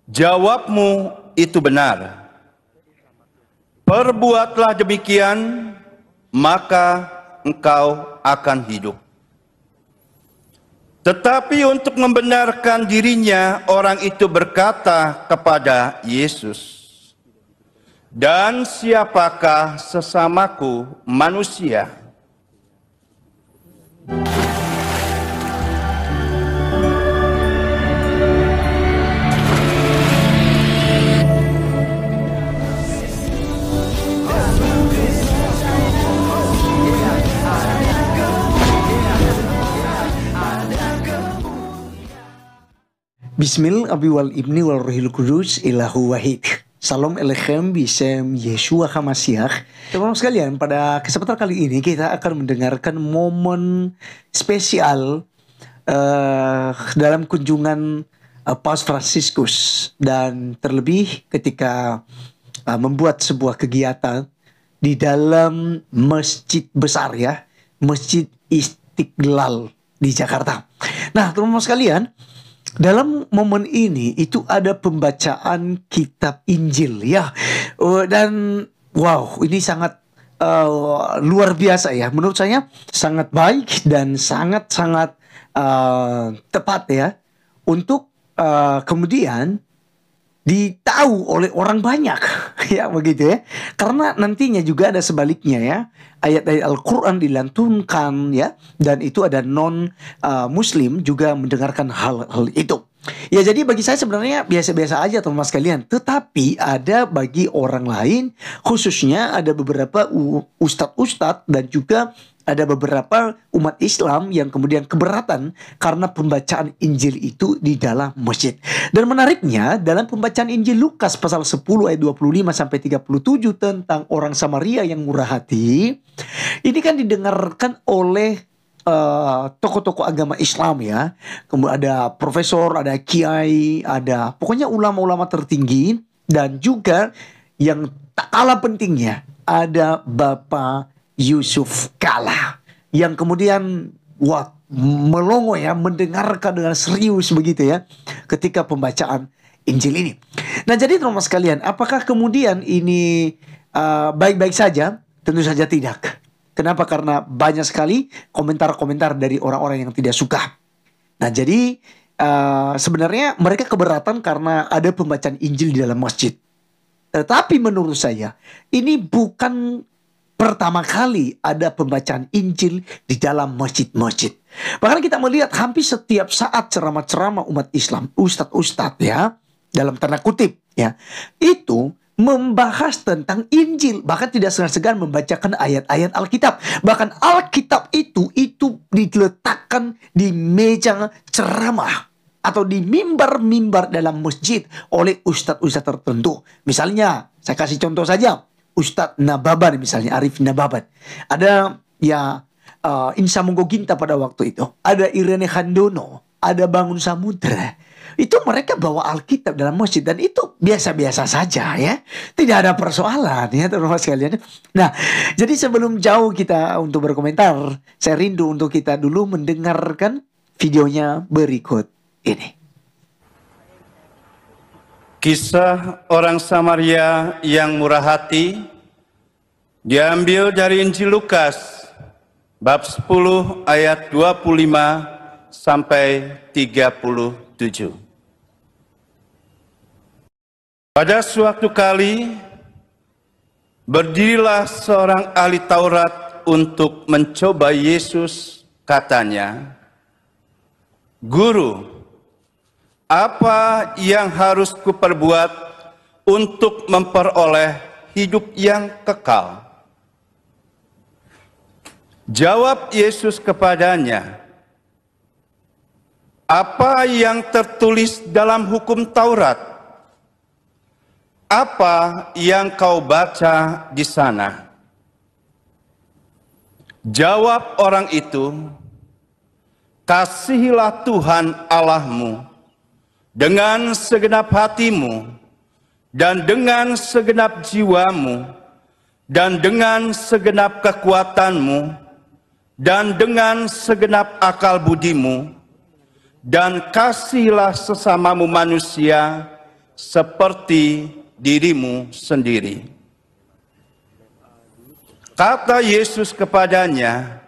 Jawabmu itu benar. Perbuatlah demikian, maka engkau akan hidup. Tetapi untuk membenarkan dirinya, orang itu berkata kepada Yesus, "Dan siapakah sesamaku manusia?" Bismil abi wal ibni wal rohil kudus ilahu wahid. Salam Elechem bisem Yeshua HaMashiach. Teman-teman sekalian, pada kesempatan kali ini kita akan mendengarkan momen spesial dalam kunjungan Paus Fransiskus, dan terlebih ketika membuat sebuah kegiatan di dalam masjid besar, ya, Masjid Istiqlal di Jakarta. Nah, teman-teman sekalian, dalam momen ini itu ada pembacaan kitab Injil, ya, dan wow, ini sangat luar biasa, ya. Menurut saya sangat baik dan sangat-sangat tepat, ya, untuk kemudian ditahu oleh orang banyak, ya, begitu, ya. Karena nantinya juga ada sebaliknya, ya, ayat-ayat Al-Quran dilantunkan, ya, dan itu ada non-Muslim juga mendengarkan hal-hal itu. Ya, jadi bagi saya sebenarnya biasa-biasa aja, teman-teman sekalian. Tetapi ada bagi orang lain, khususnya ada beberapa ustadz-ustadz dan juga ada beberapa umat Islam yang kemudian keberatan karena pembacaan Injil itu di dalam masjid. Dan menariknya, dalam pembacaan Injil Lukas pasal 10 ayat 25 sampai 37 tentang orang Samaria yang murah hati, ini kan didengarkan oleh tokoh-tokoh agama Islam, ya. Kemudian ada profesor, ada kiai, ada pokoknya ulama-ulama tertinggi, dan juga yang tak kalah pentingnya ada Bapak Yusuf Kalla yang kemudian melongo, ya, mendengarkan dengan serius begitu, ya, ketika pembacaan Injil ini. Nah, jadi teman-teman sekalian, apakah kemudian ini baik-baik saja? Tentu saja tidak. Kenapa? Karena banyak sekali komentar-komentar dari orang-orang yang tidak suka. Nah, jadi sebenarnya mereka keberatan karena ada pembacaan Injil di dalam masjid. Tetapi menurut saya ini bukan pertama kali ada pembacaan Injil di dalam masjid-masjid. Bahkan kita melihat hampir setiap saat ceramah-ceramah umat Islam, ustadz-ustadz, ya, dalam tanda kutip, ya, itu membahas tentang Injil. Bahkan tidak segan-segan membacakan ayat-ayat Alkitab. Bahkan Alkitab itu diletakkan di meja ceramah atau di mimbar-mimbar dalam masjid oleh ustadz-ustadz tertentu. Misalnya, saya kasih contoh saja. Ustadz Nababan, misalnya Arif Nababan. Ada, ya, Insa Monggoginta pada waktu itu. Ada Irene Handono. Ada Bangun Samudra. Itu mereka bawa Alkitab dalam masjid. Dan itu biasa-biasa saja, ya. Tidak ada persoalan, ya, teman-teman sekalian. Nah, jadi sebelum jauh kita untuk berkomentar, saya rindu untuk kita dulu mendengarkan videonya berikut ini. Kisah orang Samaria yang murah hati diambil dari Injil Lukas bab 10 ayat 25 sampai 37. Pada suatu kali berdirilah seorang ahli Taurat untuk mencoba Yesus. Katanya, "Guru, apa yang harus kuperbuat untuk memperoleh hidup yang kekal?" Jawab Yesus kepadanya, "Apa yang tertulis dalam hukum Taurat? Apa yang kau baca di sana?" Jawab orang itu, "Kasihilah Tuhan Allahmu dengan segenap hatimu, dan dengan segenap jiwamu, dan dengan segenap kekuatanmu, dan dengan segenap akal budimu, dan kasihilah sesamamu manusia seperti dirimu sendiri. Kata Yesus kepadanya,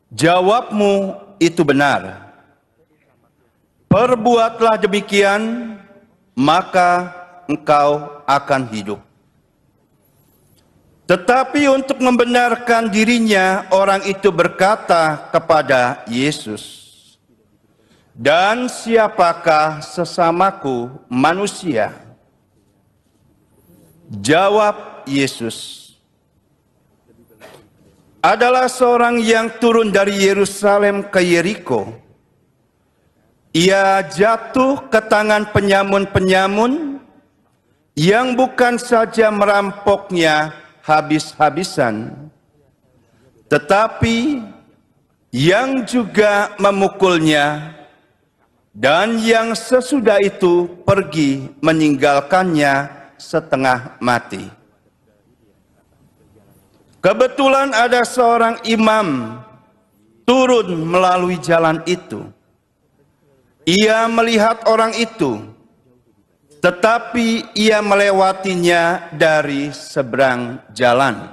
jawabmu itu benar. Perbuatlah demikian, maka engkau akan hidup. Tetapi untuk membenarkan dirinya, orang itu berkata kepada Yesus, dan siapakah sesamaku manusia? Jawab Yesus, adalah seorang yang turun dari Yerusalem ke Yeriko. Ia jatuh ke tangan penyamun-penyamun yang bukan saja merampoknya habis-habisan, tetapi yang juga memukulnya, dan yang sesudah itu pergi meninggalkannya setengah mati. Kebetulan ada seorang imam turun melalui jalan itu. Ia melihat orang itu, tetapi ia melewatinya dari seberang jalan.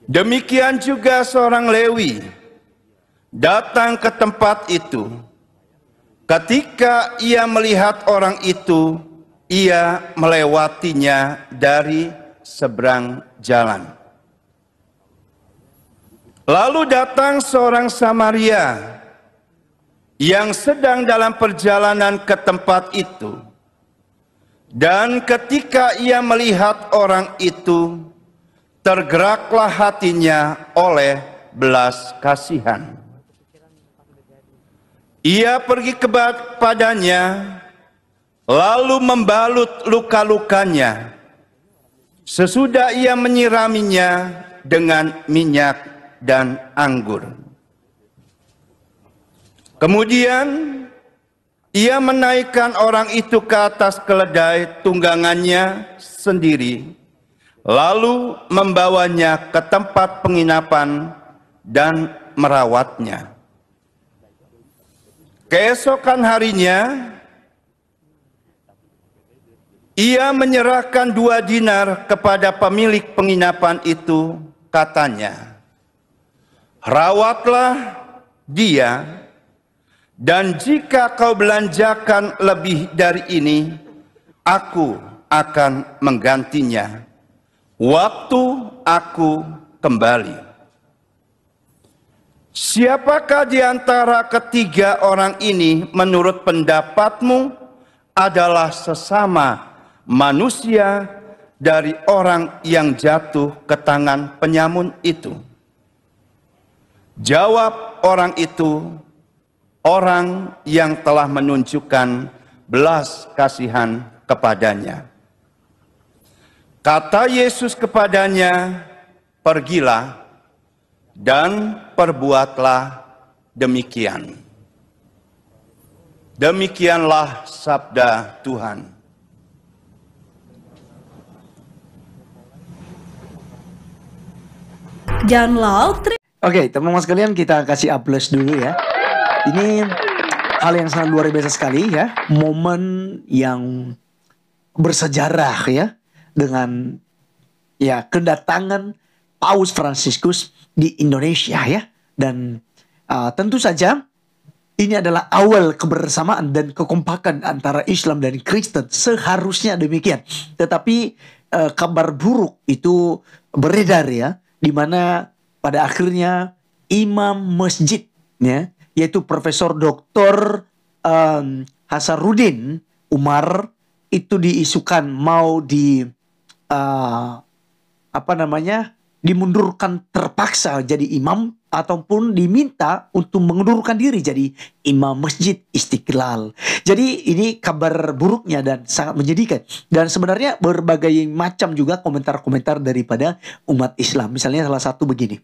Demikian juga seorang Lewi datang ke tempat itu. Ketika ia melihat orang itu, ia melewatinya dari seberang jalan. Lalu datang seorang Samaria yang sedang dalam perjalanan ke tempat itu. Dan ketika ia melihat orang itu, tergeraklah hatinya oleh belas kasihan. Ia pergi kepadanya, lalu membalut luka-lukanya. Sesudah ia menyiraminya dengan minyak dan anggur. Kemudian ia menaikkan orang itu ke atas keledai tunggangannya sendiri, lalu membawanya ke tempat penginapan dan merawatnya. Keesokan harinya, ia menyerahkan 2 dinar kepada pemilik penginapan itu, katanya, rawatlah dia, dan jika kau belanjakan lebih dari ini, aku akan menggantinya waktu aku kembali. Siapakah di antara ketiga orang ini menurut pendapatmu adalah sesama manusia dari orang yang jatuh ke tangan penyamun itu? Jawab orang itu, orang yang telah menunjukkan belas kasihan kepadanya. Kata Yesus kepadanya, pergilah dan perbuatlah demikian. Demikianlah sabda Tuhan. John Law. Oke, teman-teman sekalian, kita kasih aplaus dulu ya. Ini hal yang sangat luar biasa sekali ya. Momen yang bersejarah ya. Dengan ya kedatangan Paus Fransiskus di Indonesia ya. Dan tentu saja ini adalah awal kebersamaan dan kekompakan antara Islam dan Kristen. Seharusnya demikian. Tetapi kabar buruk itu beredar ya. Di mana pada akhirnya imam masjid ya, yaitu Profesor Dr. Hasanuddin Umar itu diisukan mau dimundurkan terpaksa jadi imam ataupun diminta untuk mengundurkan diri jadi imam Masjid Istiqlal. Jadi ini kabar buruknya dan sangat menyedihkan. Dan sebenarnya berbagai macam juga komentar-komentar daripada umat Islam. Misalnya salah satu begini.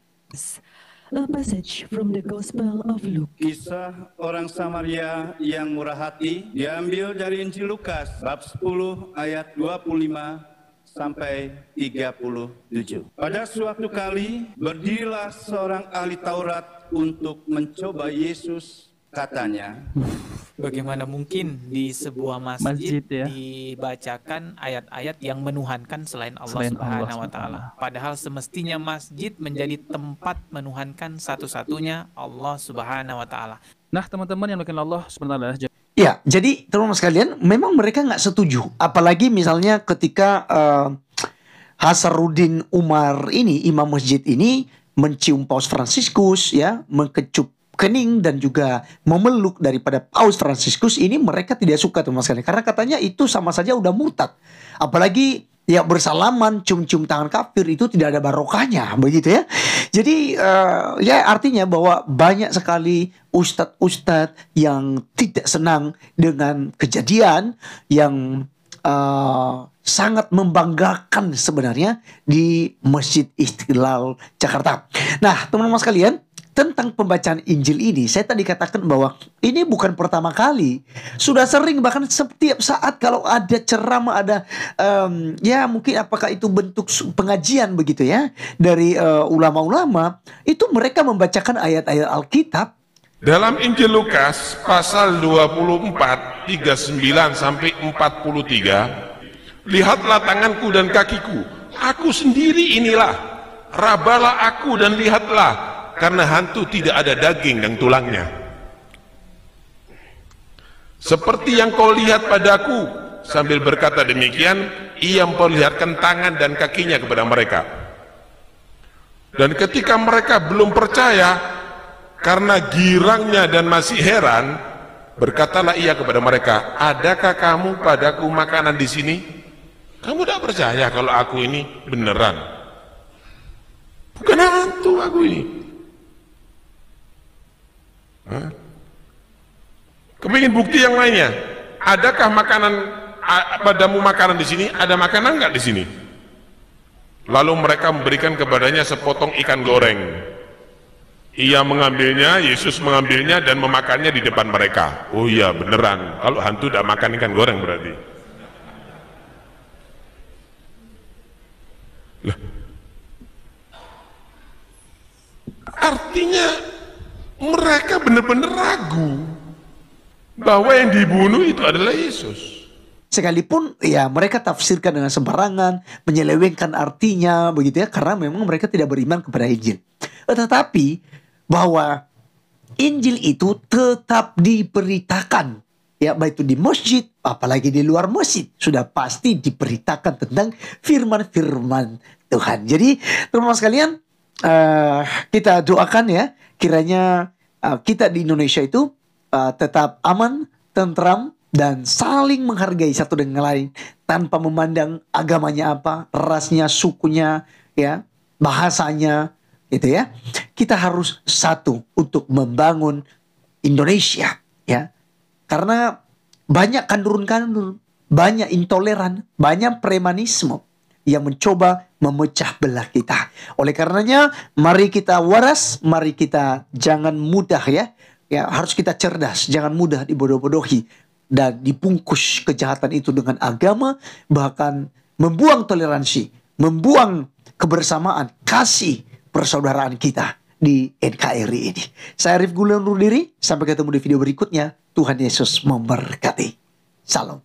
A passage from the Gospel of Luke. Kisah orang Samaria yang murah hati diambil dari Injil Lukas bab 10 ayat 25 sampai 37. Pada suatu kali berdirilah seorang ahli Taurat untuk mencoba Yesus katanya. Bagaimana mungkin di sebuah masjid, Masjid, ya. dibacakan ayat-ayat yang menuhankan selain Allah Selain Allah Subhanahu wa taala. Padahal semestinya masjid menjadi tempat menuhankan satu-satunya Allah Subhanahu wa taala. Nah, teman-teman yang dimuliakan Allah Subhanahu wa taala, Ya, jadi teman-teman sekalian, memang mereka nggak setuju. Apalagi misalnya ketika Hasaruddin Umar ini, imam masjid ini, mencium Paus Fransiskus, ya, mengecup kening dan juga memeluk daripada Paus Fransiskus ini, mereka tidak suka teman sekalian. Karena katanya itu sama saja udah murtad. Apalagi ya bersalaman, cium-cium tangan kafir itu tidak ada barokahnya, begitu ya. Jadi ya artinya bahwa banyak sekali ustadz-ustadz yang tidak senang dengan kejadian yang sangat membanggakan sebenarnya di Masjid Istiqlal Jakarta. Nah, teman-teman sekalian, tentang pembacaan Injil ini, saya tadi katakan bahwa ini bukan pertama kali. Sudah sering, bahkan setiap saat kalau ada ceramah, ada ya mungkin apakah itu bentuk pengajian begitu ya, dari ulama-ulama, itu mereka membacakan ayat-ayat Alkitab. Dalam Injil Lukas pasal 24, 39 sampai 43, lihatlah tanganku dan kakiku, aku sendiri inilah, rabalah aku dan lihatlah, karena hantu tidak ada daging dan tulangnya. Seperti yang kau lihat padaku. Sambil berkata demikian, ia memperlihatkan tangan dan kakinya kepada mereka. Dan ketika mereka belum percaya, karena girangnya dan masih heran, berkatalah ia kepada mereka, adakah kamu padaku makanan di sini? Kamu tidak percaya kalau aku ini beneran? Bukan hantu aku ini. Kepingin bukti yang lainnya? Adakah makanan padamu makanan di sini? Ada makanan nggak di sini? Lalu mereka memberikan kepadanya sepotong ikan goreng. Ia mengambilnya, Yesus mengambilnya dan memakannya di depan mereka. Oh iya beneran, kalau hantu tidak makan ikan goreng berarti. Lah. Artinya mereka benar-benar ragu bahwa yang dibunuh itu adalah Yesus. Sekalipun ya mereka tafsirkan dengan sembarangan, menyelewengkan artinya begitu ya, karena memang mereka tidak beriman kepada Injil. Tetapi bahwa Injil itu tetap diberitakan, ya baik itu di masjid, apalagi di luar masjid, sudah pasti diberitakan tentang firman-firman Tuhan. Jadi teman-teman sekalian, kita doakan ya, kiranya kita di Indonesia itu tetap aman, tentram, dan saling menghargai satu dengan lain tanpa memandang agamanya apa, rasnya, sukunya, ya, bahasanya, gitu ya. Kita harus satu untuk membangun Indonesia, ya. Karena banyak kandur-kandur, banyak intoleran, banyak premanisme yang mencoba memecah belah kita. Oleh karenanya, mari kita waras, mari kita jangan mudah ya harus kita cerdas, jangan mudah dibodoh-bodohi dan dibungkus kejahatan itu dengan agama, bahkan membuang toleransi, membuang kebersamaan, kasih persaudaraan kita di NKRI ini. Saya Arif Gulen undur diri, sampai ketemu di video berikutnya. Tuhan Yesus memberkati. Salam.